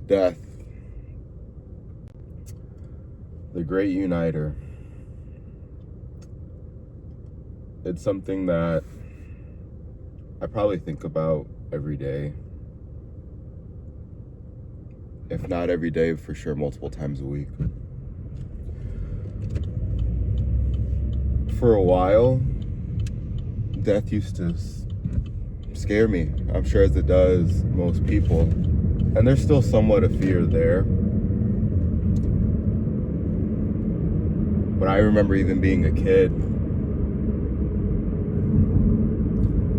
Death, the great uniter. It's something that I probably think about every day. If not every day, for sure multiple times a week. For a while, death used to scare me. I'm sure as it does most people. And there's still somewhat of fear there. But I remember even being a kid,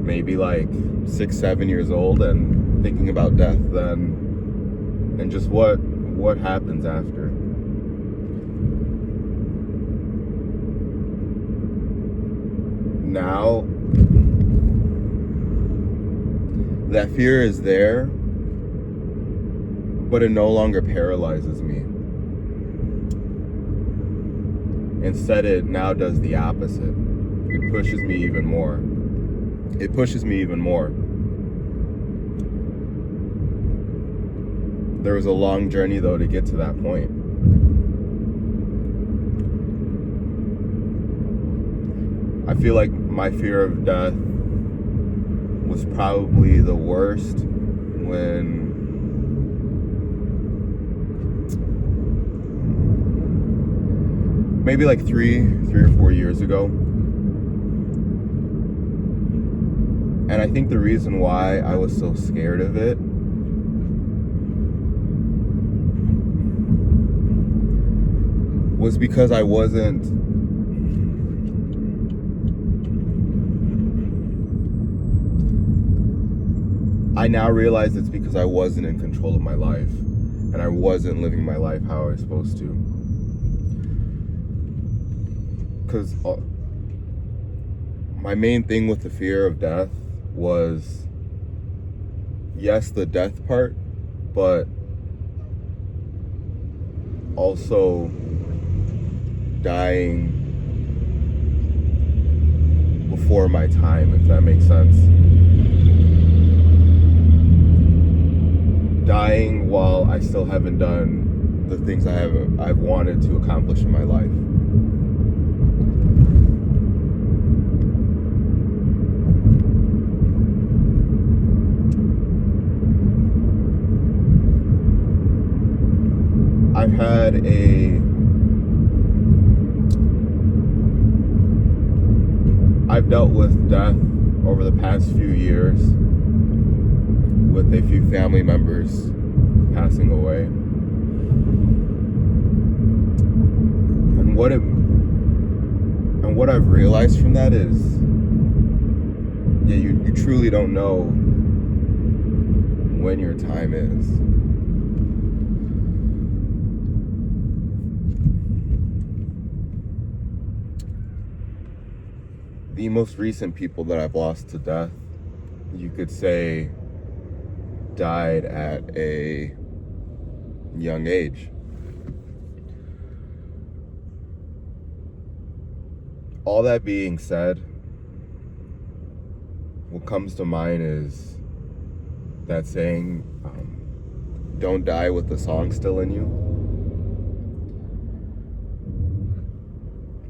maybe like 6, 7 years old, and thinking about death then, and just what happens after. Now, that fear is there, but it no longer paralyzes me. Instead, it now does the opposite. It pushes me even more. It pushes me even more. There was a long journey, though, to get to that point. I feel like my fear of death was probably the worst when maybe like three or 4 years ago. And I think the reason why I was so scared of it was because I now realize it's because I wasn't in control of my life, and I wasn't living my life how I was supposed to. Because my main thing with the fear of death was, yes, the death part, but also dying before my time, if that makes sense. Dying while I still haven't done the things I've wanted to accomplish in my life. I've dealt with death over the past few years, with a few family members passing away. And what I've realized from that is, you truly don't know when your time is. The most recent people that I've lost to death, you could say, died at a young age. All that being said, what comes to mind is that saying, don't die with the song still in you.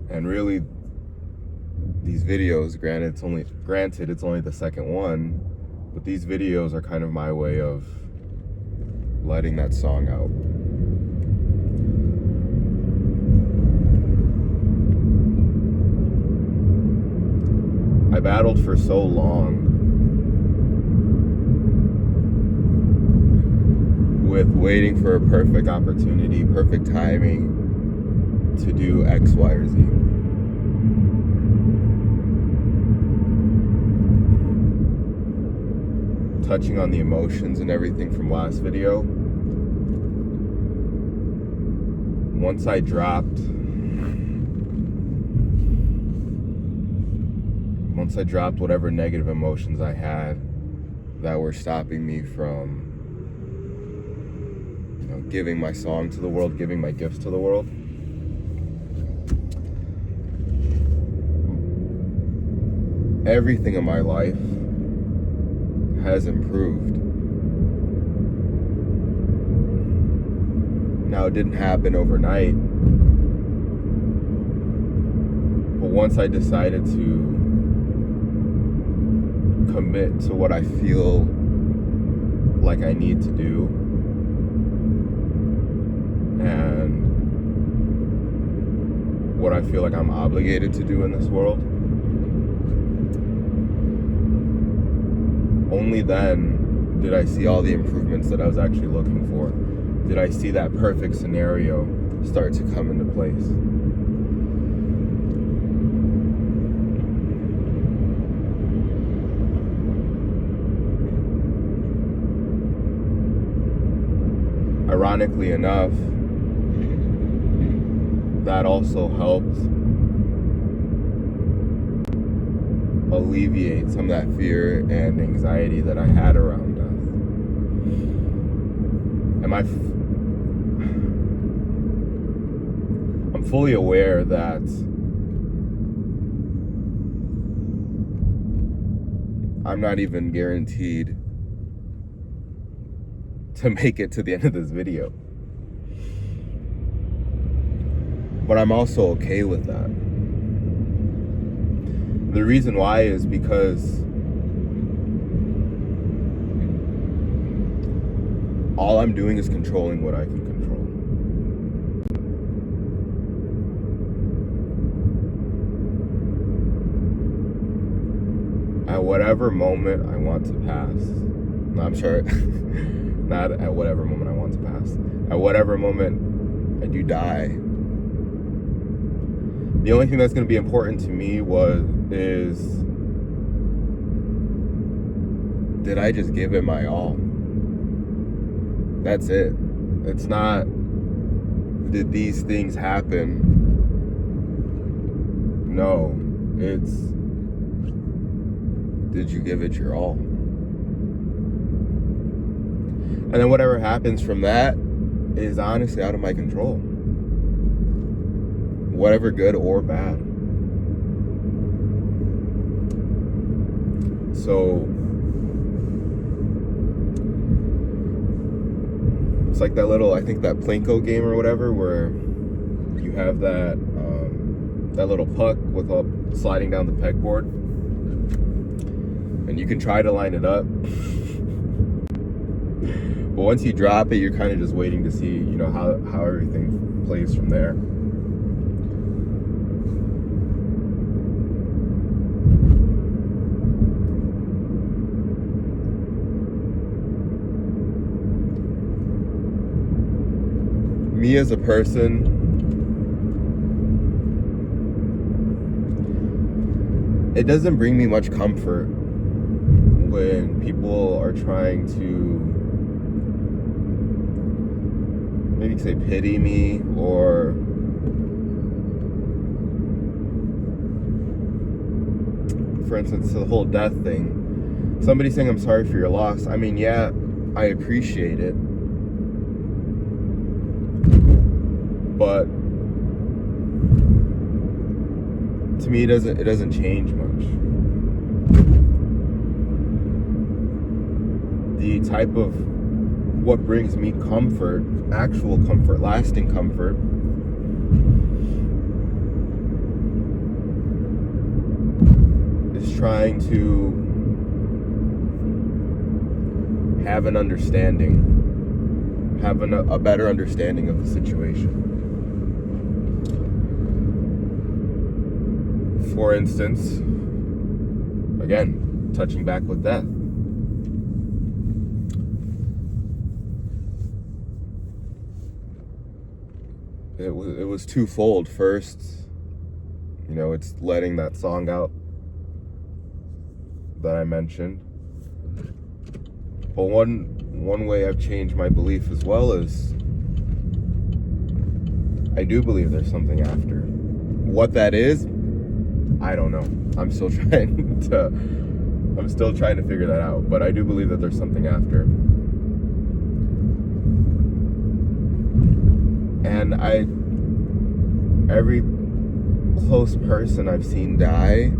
And really, these videos, granted it's only the second one, but these videos are kind of my way of letting that song out. I battled for so long with waiting for a perfect opportunity, perfect timing to do X, Y, or Z. Touching on the emotions and everything from last video, once I dropped whatever negative emotions I had that were stopping me from, giving my song to the world, giving my gifts to the world, everything in my life has improved. Now, it didn't happen overnight, but once I decided to commit to what I feel like I need to do, and what I feel like I'm obligated to do in this world, only then did I see all the improvements that I was actually looking for. Did I see that perfect scenario start to come into place. Ironically enough, that also helped alleviate some of that fear and anxiety that I had around death. And I'm fully aware that I'm not even guaranteed to make it to the end of this video. But I'm also okay with that. The reason why is because all I'm doing is controlling what I can control. At whatever moment I want to pass, I'm sure, not at whatever moment I want to pass, at whatever moment I do die, the only thing that's going to be important to me is, did I just give it my all? That's it. It's not, did these things happen? No, it's, did you give it your all? And then whatever happens from that is honestly out of my control. Whatever good or bad. So it's like that little, I think that Plinko game or whatever, where you have that that little puck with sliding down the pegboard, and you can try to line it up. But once you drop it, you're kind of just waiting to see, how everything plays from there. Me as a person, it doesn't bring me much comfort when people are trying to maybe say pity me, or for instance, the whole death thing. Somebody saying I'm sorry for your loss. I mean, yeah, I appreciate it. But to me, it doesn't change much. The type of what brings me comfort, actual comfort, lasting comfort, is trying to have an understanding, have a better understanding of the situation. For instance, again, touching back with death. It was twofold. First, it's letting that song out that I mentioned. But one way I've changed my belief as well is I do believe there's something after. What that is, I don't know. I'm still trying to figure that out. But I do believe that there's something after. And every close person I've seen die,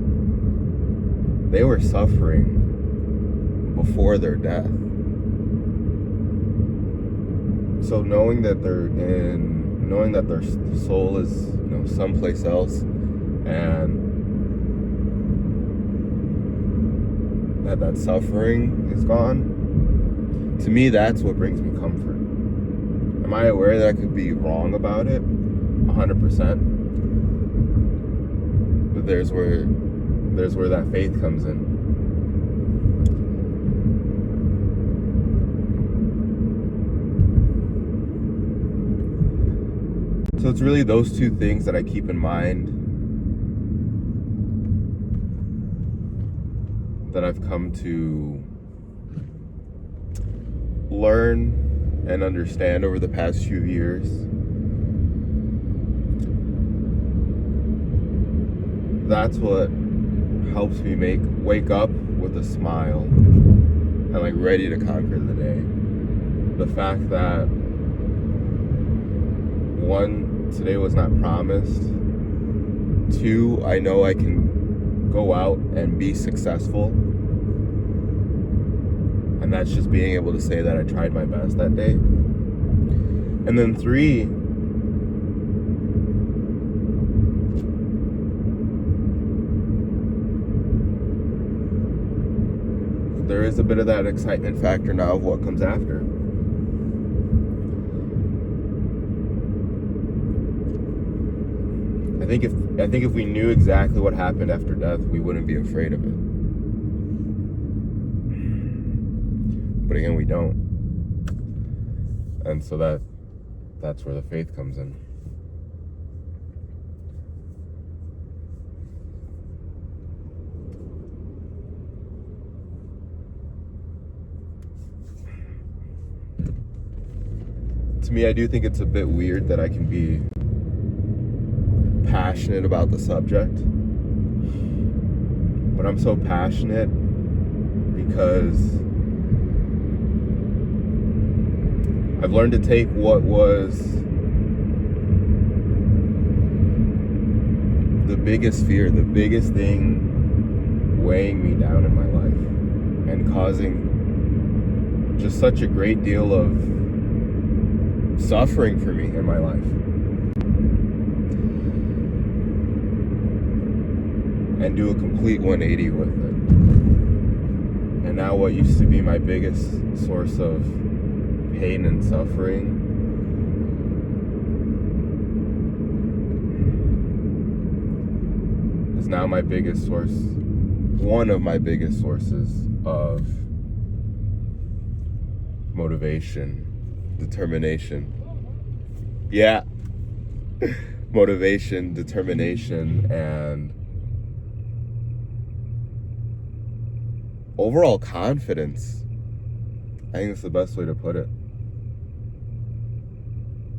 they were suffering before their death. So knowing that their soul is, someplace else, and that suffering is gone, to me, that's what brings me comfort. Am I aware that I could be wrong about it? 100%. But there's where that faith comes in. So it's really those two things that I keep in mind, that I've come to learn and understand over the past few years. That's what helps me wake up with a smile and ready to conquer the day. The fact that, one, today was not promised. Two, I know I can go out and be successful. And that's just being able to say that I tried my best that day. And then three, there is a bit of that excitement factor now of what comes after. I think if we knew exactly what happened after death, we wouldn't be afraid of it. But again, we don't. And so that's where the faith comes in. To me, I do think it's a bit weird that I can be passionate about the subject. But I'm so passionate because I've learned to take what was the biggest fear, the biggest thing weighing me down in my life and causing just such a great deal of suffering for me in my life. And do a complete 180 with it. And now what used to be my biggest source of pain and suffering is now my biggest source, one of my biggest sources of motivation, determination. Yeah. Motivation, determination, and overall confidence. I think that's the best way to put it.